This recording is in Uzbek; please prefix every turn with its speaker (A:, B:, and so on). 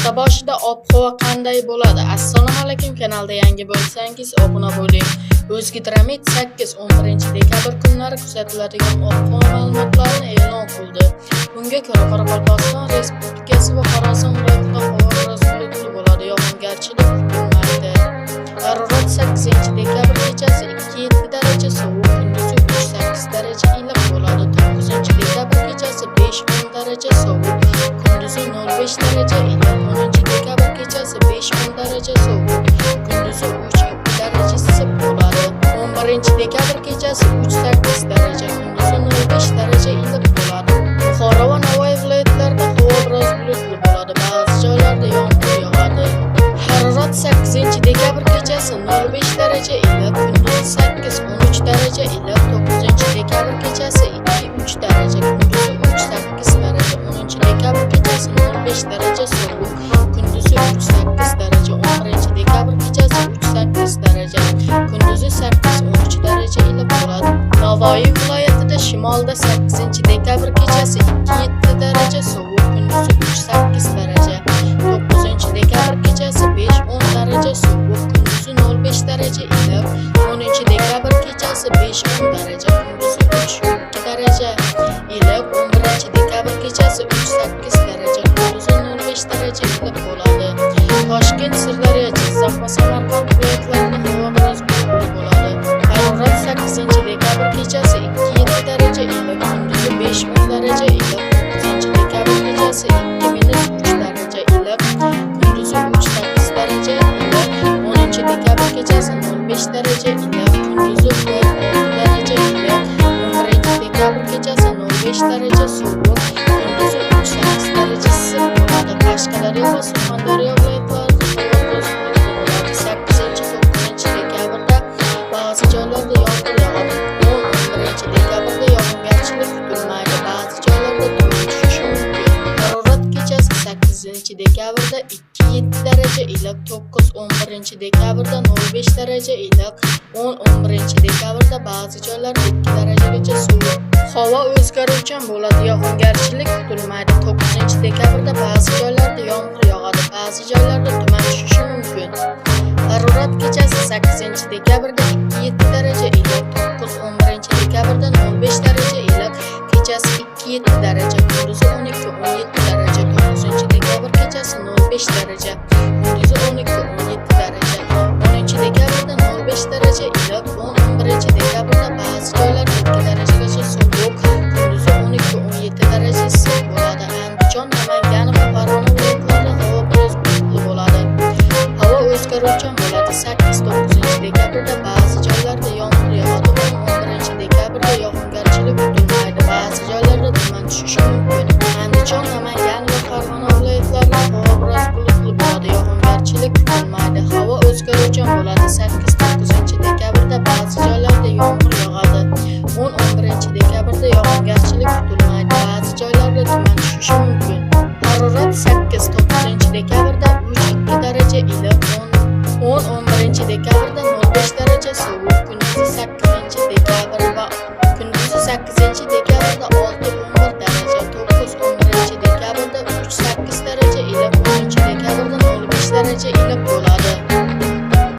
A: Hafta boshida ob-havo qanday bo'ladi? Assalomu alaykum, kanalda yangi bo'lsangiz obuna bo'ling. O'zgidromet 8-11 dekabr kunlari kuzatiladigan ob-havo ma'lumotlarini e'lon qildi. Bunga ko'ra Qoraqalpog'iston Respublikasi va Xorazm viloyatida havo biroz bulutli bo'ladi, yog'ingarchilik kutilmaydi. Harorat 8 dekabr kechasi 2-7 daraja sovuq, kunduzi 3-8 daraja iliq bo'ladi. 9 dekabr kechasi 5-10 daraja sovuq, kunduzi 0-5 daraja iliq. 10 dekabr kechasi 5-10 daraja sovuq, kunduzi 3-2 daraja issiq bo'ladi. 11 dekabr kechasi 3-8 daraja, kunduzi 0-5 daraja iliq bo'ladi. Buxoro va Navoiy viloyatlarida havo biroz bulutli bo'ladi, ba'zi joylarda yomg'ir yog'adi. Harorat 8 dekabr kechasi 0-5 daraja iliq, kunduzi 8-13 daraja iliq. 9 dekabr kechasi 2-3 daraja, kunduzi 3-8 daraja. 10 dekabr kechasi 0-5 daraja sovuq, kunduzi 3-8 daraja. 11 dekabr kechasi 3-8 daraja, kunduzi 8-13 daraja iliq bo'ladi. Navoiy viloyatida shimolda 8 dekabr kechasi 2-7 daraja sovuq, kunduzi 3-8 daraja. 9 dekabr kechasi 5-10 daraja sovuq, kunduzi 0-5 daraja iliq. 10 dekabr kechasi 5-10 daraja, kunduzi 3-2 daraja iliq. 11 dekabr kechasi 3-8 daraja, kunduzi 0-5 daraja iliq bo'ladi. Toshkent, Sirdaryo, Jizzax va Samarqand viloyatlarida havo biroz bulutli bo'ladi. Harorat 8 dekabr kechasi 2-7 daraja iliq, kunduzi 5-10 daraja iliq. 9 dekabr kechasi 2-3 daraja iliq, kunduzi 3-8 daraja iliq. 10 dekabr kechasi 0-5 daraja iliq, kunduzi 1-6 daraja iliq. 11 dekabr kechasi 0-5 daraja sovuq, kunduzi 3-8 daraja issiq bo'ladi. Qashqadaryo va Surxondaryo viloyatlarida havo biroz bulutli bo'ladi. 8-9 dekabrda ba'zi joylarda yomg'ir yog'adi. 11 dekabrda yog'ingarchilik kutilmaydi, ba'zi joylarda tuman tushishi mumkin. Harorat kechasi 8 dekabrda 2-7 daraja iliq, 9-11 dekabrda 0-5 daraja iliq. 10-11 dekabrda ba'zi joylarda 2 darajagacha sovuq. Havo o'zgaruvchan bo'ladi, yog'ingarchilik kutilmaydi. 9 dekabrda ba'zi joylarda yomg'ir yog'adi, ba'zi joylarda tuman tushishi mumkin. Harorat kechasi 8 dekabrda 2-7 daraja iliq, 9-11 dekabrda 0-5 daraja iliq, kechasi 2-7 daraja, kunduzi 12-17 daraja. 9 dekabr kechasi 0-5 daraja, kunduzi 12-17 daraja. 10 dekabrda 0-5 daraja iliq. 11 dekabrda ba'zi joylarda 2 darajagacha sovuq, kunduzi 12-17 daraja issiq bo'ladi. Andijon, Namangan va Farg'ona viloyatlarida havo biroz bulutli bo'ladi. Havo o'zgaruvchan bo'ladi. 8-9 dekabrda ba'zi joylarda yomg'ir yog'adi. 11 dekabrda yog'ingarchilik kutilmaydi, ba'zi joylarda tuman tushishi mumkin. Andijon, Namangan va Farg'ona viloyatlarida havo biroz bulutli bo'ladi, yog'ingarchilik kutilmaydi. Havo o'zgaruvchan bo'ladi. 8-9 dekabrda ba'zi joylarda yomg'ir yog'adi. 11 dekabrda yog'ingarchilik kutilmaydi, ba'zi joylarda tuman tushishi mumkin.